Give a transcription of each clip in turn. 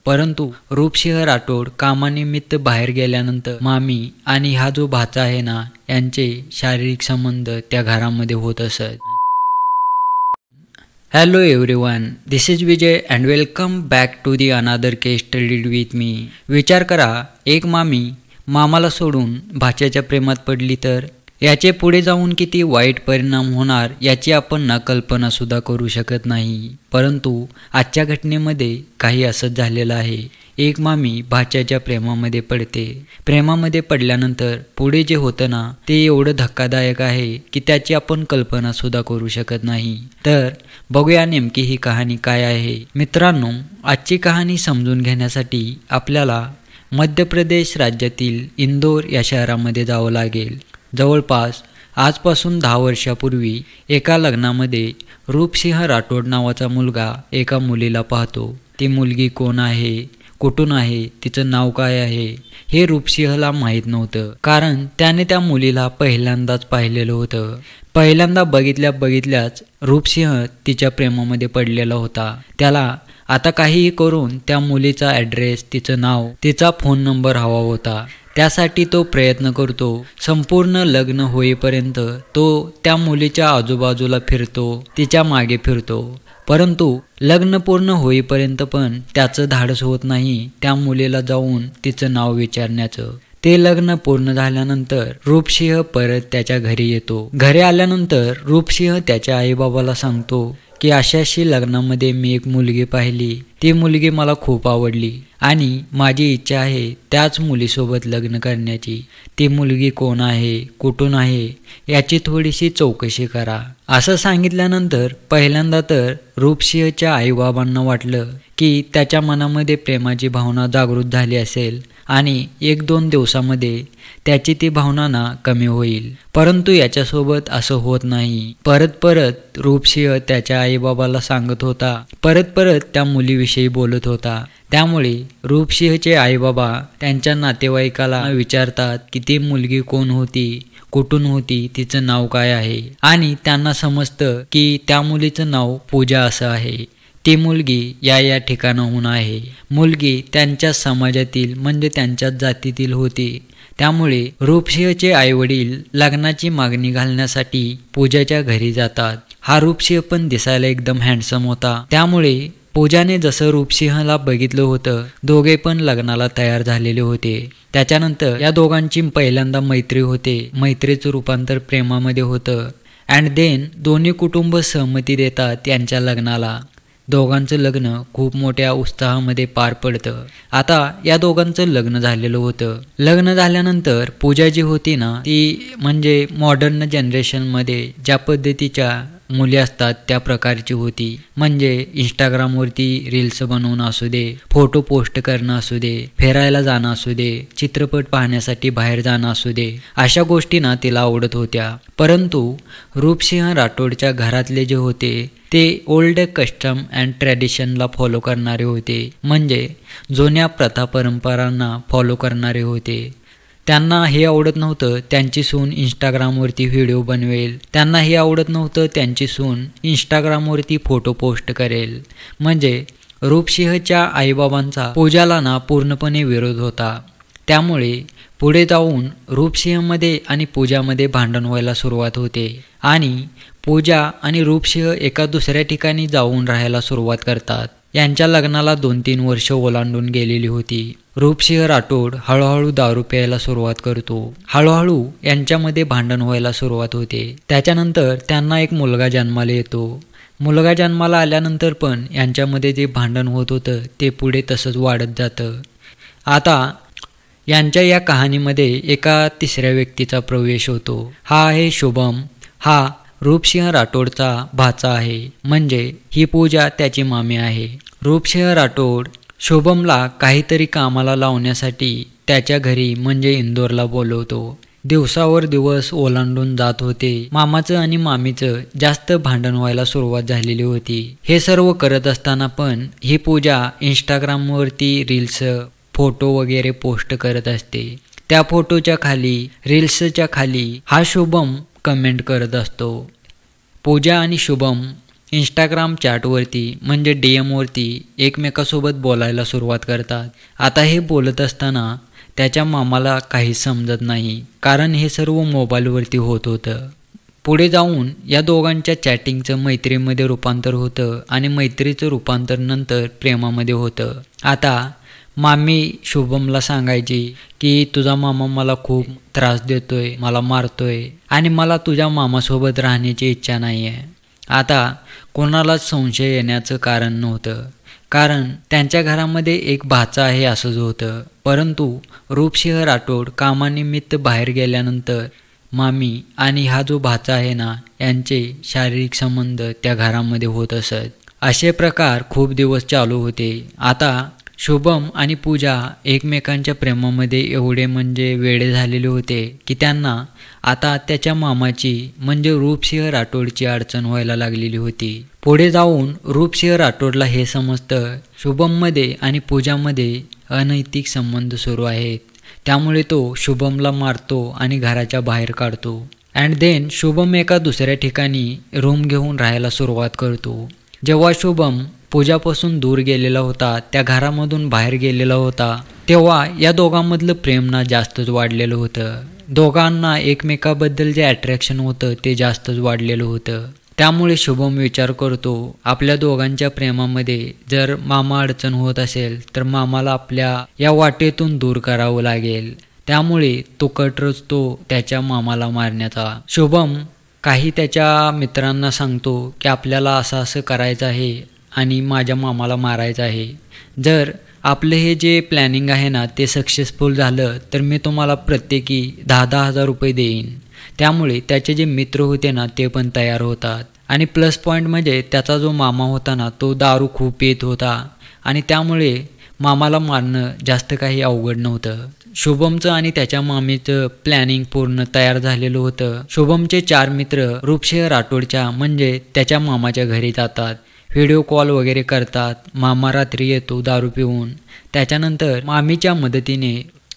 परंतु रूपसिंह राठोड कामानिमित्त बाहेर गेल्यानंतर मामी आणि हा जो भाचा आहे ना, यांचे शारीरिक संबंध त्या घरामध्ये होत असत. Hello everyone, this is Vijay and welcome back to the another case studied with me. विचार करा, एक मामी मामाला सोडून भाच्याच्या प्रेमात पडली तर याचे पुढे जाऊन किती वाईट परिणाम होणार याची आपण ना कल्पना सुद्धा करू शकत नाही. परंतु आजच्या घटनेमध्ये काही असंच झालेलं आहे. एक मामी भाच्याच्या प्रेमामध्ये पडते. प्रेमामध्ये पडल्यानंतर पुढे जे होतं ना, ते एवढं धक्कादायक आहे की त्याची आपण कल्पना सुद्धा करू शकत नाही. तर बघूया नेमकी ही कहाणी काय आहे. मित्रांनो, आजची कहाणी समजून घेण्यासाठी आपल्याला मध्य प्रदेश राज्यातील इंदोर या शहरामध्ये जावं लागेल. जवळपास आजपासून 10 वर्षापूर्वी एका लग्नामध्ये रूपसिंह राठोड नावाचा मुलगा एका मुलीला पाहतो. ती मुलगी कोण आहे, कुठून आहे, तिचं नाव काय आहे हे रूपसिंहला माहीत नव्हतं. कारण त्याने त्या मुलीला पहिल्यांदाच पाहिलेलं होतं. पहिल्यांदा बघितल्याच रूपसिंह तिच्या प्रेमामध्ये पडलेला होता. त्याला आता काहीही करून त्या मुलीचा ॲड्रेस, तिचं नाव, तिचा फोन नंबर हवा होता. त्यासाठी तो प्रयत्न करतो. संपूर्ण लग्न होईपर्यंत तो त्या मुलीच्या आजूबाजूला फिरतो, तिच्या मागे फिरतो. परंतु लग्न पूर्ण होईपर्यंत पण त्याचं धाडस होत नाही त्या मुलीला जाऊन तिचं नाव विचारण्याचं. ते लग्न पूर्ण झाल्यानंतर रूपसिंह परत त्याच्या घरी येतो. घरी आल्यानंतर रूपसिंह त्याच्या आईबाबाला सांगतो की अशाशी लग्नामध्ये मी एक मुलगी पाहिली, ती मुलगी मला खूप आवडली आणि माझी इच्छा आहे त्याच मुलीसोबत लग्न करण्याची. ती मुलगी कोण आहे, कुठून आहे याची थोडीशी चौकशी करा. असं सांगितल्यानंतर पहिल्यांदा तर रूपसिंहच्या आईबाबांना वाटलं की त्याच्या मनामध्ये प्रेमाची भावना जागृत झाली असेल आणि 1-2 दिवसामध्ये त्याची ती भावना ना कमी होईल. परंतु याच्यासोबत असं होत नाही. परत रूपसिंह त्याच्या आईबाबाला सांगत होता, परत त्या मुलीविषयी बोलत होता. त्यामुळे रूपसिंहचे आईबाबा त्यांच्या नातेवाईकाला विचारतात की ती मुलगी कोण होती, कुठून होती, तिचं नाव काय आहे. आणि त्यांना समजतं की त्या मुलीचं नाव पूजा असं आहे. ती मुलगी या ठिकाणाहून आहे. मुलगी त्यांच्या समाजातील म्हणजे त्यांच्याच जातीतील होती. त्यामुळे रूपसिंहचे आईवडील लग्नाची मागणी घालण्यासाठी पूजाच्या घरी जातात. हा रूपसिंह पण दिसायला एकदम हँडसम होता. त्यामुळे पूजाने जसं रूपसिंहला बघितलं होतं, दोघे पण लग्नाला तयार झालेले होते. त्याच्यानंतर या दोघांची पहिल्यांदा मैत्री होते. मैत्रीचं रूपांतर प्रेमामध्ये होतं. अँड देन दोन्ही कुटुंब सहमती देतात यांच्या लग्नाला. दोघांचं लग्न खूप मोठ्या उत्साहामध्ये पार पडतं. आता या दोघांचं लग्न झालेलं होतं. लग्न झाल्यानंतर पूजा जी होती ना, ती म्हणजे मॉडर्न जनरेशनमध्ये ज्या पद्धतीच्या मुली असतात त्या प्रकारची होती. म्हणजे इंस्टाग्रामवरती रील्स बनवून असू दे, फोटो पोस्ट करणं असू दे, फिरायला जाणं असू दे, चित्रपट पाहण्यासाठी बाहेर जाणं असू दे, अशा गोष्टी ना तिला आवडत होत्या. परंतु रूपसिंह राठोडच्या घरातले जे होते ते ओल्ड कस्टम अँड ट्रॅडिशनला फॉलो करणारे होते. म्हणजे जुन्या प्रथा परंपरांना फॉलो करणारे होते. त्यांना हे आवडत नव्हतं त्यांची सून इंस्टाग्रामवरती व्हिडिओ बनवेल. त्यांना हे आवडत नव्हतं त्यांची सून इंस्टाग्रामवरती फोटो पोस्ट करेल. म्हणजे रूपसिंहच्या आईबाबांचा पूजाला ना पूर्णपणे विरोध होता. त्यामुळे पुढे जाऊन रूपसिंहमध्ये आणि पूजामध्ये भांडण व्हायला सुरुवात होते आणि पूजा आणि रूपसिंह एका दुसऱ्या ठिकाणी जाऊन राहायला सुरुवात करतात. यांच्या लग्नाला 2-3 वर्ष ओलांडून गेलेली होती. रूपसिंह राठोड हळूहळू दारू प्यायला सुरुवात करतो. हळूहळू यांच्यामध्ये भांडण व्हायला सुरुवात होते. त्याच्यानंतर त्यांना एक मुलगा जन्माला येतो. मुलगा जन्माला आल्यानंतर पण यांच्यामध्ये जे भांडण होत होतं ते पुढे तसंच वाढत जातं. आता यांच्या या कहाणीमध्ये एका तिसऱ्या व्यक्तीचा प्रवेश होतो. हा आहे शुभम. हा रूपसिंह राठोडचा भाचा आहे. म्हणजे ही पूजा त्याची मामी आहे. रूपसिंह राठोड शुभमला काहीतरी कामाला लावण्यासाठी त्याच्या घरी म्हणजे इंदोरला बोलवतो. दिवसावर दिवस ओलांडून जात होते. मामाचं आणि मामीचं जास्त भांडण व्हायला सुरुवात झालेली होती. हे सर्व करत असताना पण ही पूजा इंस्टाग्रामवरती रील्स, फोटो वगैरे पोस्ट करत असते. त्या फोटोच्या खाली, रील्सच्या खाली हा शुभम कमेंट करत असतो. पूजा आणि शुभम इंस्टाग्राम चॅटवरती म्हणजे DM-वरती एकमेकासोबत बोलायला सुरुवात करतात. आता हे बोलत असताना त्याच्या मामाला काहीच समजत नाही, कारण हे सर्व मोबाईलवरती होत होतं. पुढे जाऊन या दोघांच्या चॅटिंगचं मैत्रीमध्ये रूपांतर होतं आणि मैत्रीचं रूपांतर नंतर प्रेमामध्ये होतं. आता मामी शुभमला सांगायची की तुझा मामा मला खूप त्रास देतोय, मला मारतोय आणि मला तुझ्या मामासोबत राहण्याची इच्छा नाही आहे. आता कोणालाच संशय येण्याचं कारण नव्हतं, कारण त्यांच्या घरामध्ये एक भाचा आहे असंच होतं. परंतु रूपसिंह राठोड कामानिमित्त बाहेर गेल्यानंतर मामी आणि हा जो भाचा आहे ना, यांचे शारीरिक संबंध त्या घरामध्ये होत असत. असे प्रकार खूप दिवस चालू होते. आता शुभम आणि पूजा एकमेकांच्या प्रेमामध्ये एवढे म्हणजे वेडे झालेले होते की त्यांना आता त्याच्या मामाची म्हणजे रूपसिंह राठोडची अडचण व्हायला लागलेली होती. पुढे जाऊन रूपसिंह राठोडला हे समजतं शुभममध्ये आणि पूजामध्ये अनैतिक संबंध सुरू आहेत. त्यामुळे तो शुभमला मारतो आणि घराच्या बाहेर काढतो. अँड देन शुभम एका दुसऱ्या ठिकाणी रूम घेऊन राहायला सुरुवात करतो. जेव्हा शुभम पूजापासून दूर गेलेला होता, त्या घरामधून बाहेर गेलेला होता, तेव्हा या दोघांमधलं प्रेम ना जास्तच वाढलेलं होतं. दोघांना एकमेकाबद्दल जे अट्रॅक्शन होतं ते जास्तच वाढलेलं होतं. त्यामुळे शुभम विचार करतो आपल्या दोघांच्या प्रेमामध्ये जर मामा अडचण होत असेल तर मामाला आपल्या या वाटेतून दूर करावं लागेल. त्यामुळे तो कट रचतो त्याच्या मामाला मारण्याचा. शुभम काही त्याच्या मित्रांना सांगतो की आपल्याला असं करायचं आहे आणि माझ्या मामाला मारायचं आहे. जर आपलं हे जे प्लॅनिंग आहे ना ते सक्सेसफुल झालं तर मी तुम्हाला प्रत्येकी 10,000 रुपये देईन. त्यामुळे त्याचे जे मित्र होते ना ते पण तयार होतात. आणि प्लस पॉईंट म्हणजे त्याचा जो मामा होता ना तो दारू खूप पित होता आणि त्यामुळे मामाला मारणं जास्त काही अवघड नव्हतं. शुभमचं आणि त्याच्या मामीचं प्लॅनिंग पूर्ण तयार झालेलं होतं. शुभमचे 4 मित्र रूपसिंह राठोडच्या म्हणजे त्याच्या मामाच्या घरी जातात. व्हिडिओ कॉल वगैरे करतात. मामा रात्री येतो दारू पिऊन. त्याच्यानंतर मामीच्या मदतीने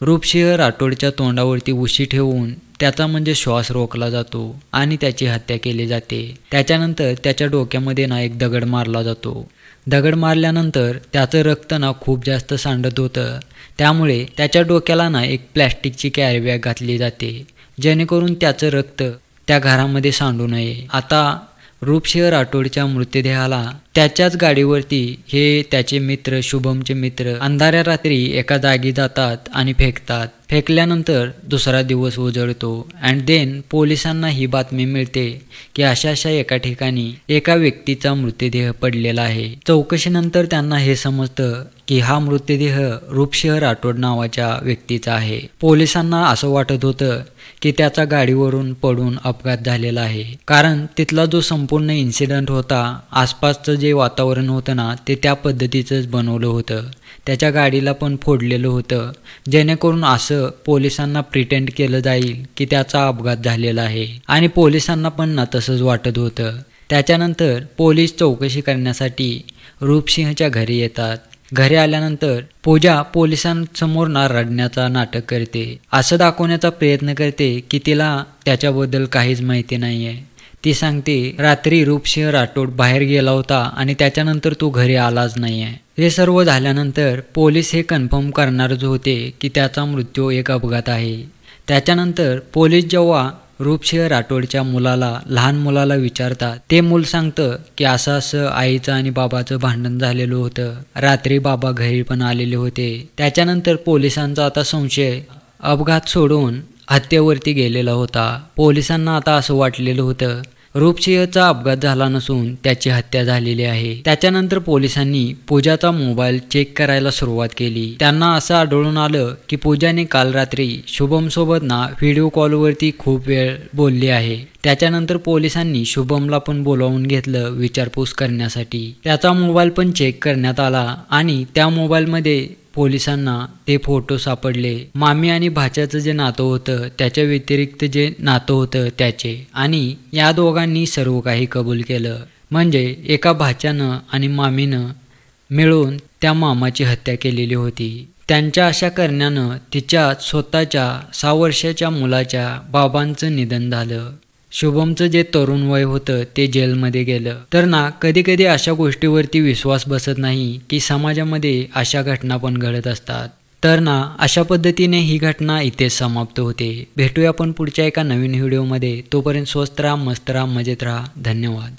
रूपसिंह राठोडच्या तोंडावरती उशी ठेवून त्याचा म्हणजे श्वास रोखला जातो आणि त्याची हत्या केली जाते. त्याच्यानंतर त्याच्या डोक्यामध्ये ना एक दगड मारला जातो. दगड मारल्यानंतर त्याचं रक्त ना खूप जास्त सांडत होतं. त्यामुळे त्याच्या डोक्याला ना एक प्लॅस्टिकची कॅरीबॅग घातली जाते जेणेकरून त्याचं रक्त त्या घरामध्ये सांडू नये. आता रूपसिंह राठोडच्या मृतदेहाला त्याच्याच गाडीवरती हे त्याचे मित्र शुभमचे मित्र अंधाऱ्या रात्री एका जागी जातात आणि फेकतात. फेकल्यानंतर दुसरा दिवस उजळतो. अँड देन पोलिसांना ही बातमी मिळते की अशा एका ठिकाणी एका व्यक्तीचा मृतदेह पडलेला आहे. चौकशीनंतर त्यांना हे समजतं की हा मृतदेह रूपसिंह राठोड नावाच्या व्यक्तीचा आहे. पोलिसांना असं वाटत होतं की त्याचा गाडीवरून पडून अपघात झालेला आहे, कारण तिथला जो संपूर्ण इन्सिडेंट होता, आसपासचं जे वातावरण होतं ना ते त्या पद्धतीचंच बनवलं होतं. त्याच्या गाडीला पण फोडलेलं होतं जेणेकरून असं पोलिसांना प्रिटेंड केलं जाईल की त्याचा अपघात झालेला आहे आणि पोलिसांना पण ना तसंच वाटत होतं. त्याच्यानंतर पोलीस चौकशी करण्यासाठी रूपसिंहच्या घरी येतात. घरी आल्यानंतर पूजा पोलिसांसमोर ना रडण्याचा नाटक करते. असं दाखवण्याचा प्रयत्न करते की तिला त्याच्याबद्दल काहीच माहिती नाही आहे. ती सांगते रात्री रूपसिंह राठोड बाहेर गेला होता आणि त्याच्यानंतर तो घरी आलाच नाही आहे. हे सर्व झाल्यानंतर पोलीस हे कन्फर्म करणारच होते की त्याचा मृत्यू एक अपघात आहे. त्याच्यानंतर पोलीस जेव्हा रूपसिंह राठोडच्या लहान मुलाला विचारतात, ते मूल सांगतं की असं आईचं आणि बाबाचं भांडण झालेलं होतं. रात्री बाबा घरी पण आलेले होते. त्याच्यानंतर पोलिसांचा आता संशय अपघात सोडून हत्येवरती गेलेला होता. पोलिसांना आता असं वाटलेलं होतं रूपसिंहचा अपघात झाला नसून त्याची हत्या झालेली आहे. त्याच्यानंतर पोलिसांनी पूजाचा मोबाईल चेक करायला सुरुवात केली. त्यांना असं आढळून आलं की पूजाने काल रात्री शुभमसोबत ना व्हिडिओ कॉलवरती खूप वेळ बोलली आहे. त्याच्यानंतर पोलिसांनी शुभमला पण बोलावून घेतलं विचारपूस करण्यासाठी. त्याचा मोबाईल पण चेक करण्यात आला आणि त्या मोबाईलमध्ये पोलिसांना ते फोटो सापडले. मामी आणि भाच्याचं जे नातं होतं त्याच्या व्यतिरिक्त जे नातं होतं त्याचे, आणि या दोघांनी सर्व काही कबूल केलं. म्हणजे एका भाच्यानं आणि मामीनं मिळून त्या मामाची हत्या केलेली होती. त्यांच्या अशा करण्यानं तिच्या स्वतःच्या 6 वर्षाच्या मुलाच्या बाबांचं निधन झालं. शुभमचं जे तरुण वय होतं ते जेलमध्ये गेलं. तर ना कधी कधी अशा गोष्टीवरती विश्वास बसत नाही की समाजामध्ये अशा घटना पण घडत असतात. तर ना अशा पद्धतीने ही घटना इथेच समाप्त होते. भेटूया आपण पुढच्या एका नवीन व्हिडिओमध्ये. तोपर्यंत स्वस्त राहा, मस्त राहा, मजेत राहा. धन्यवाद.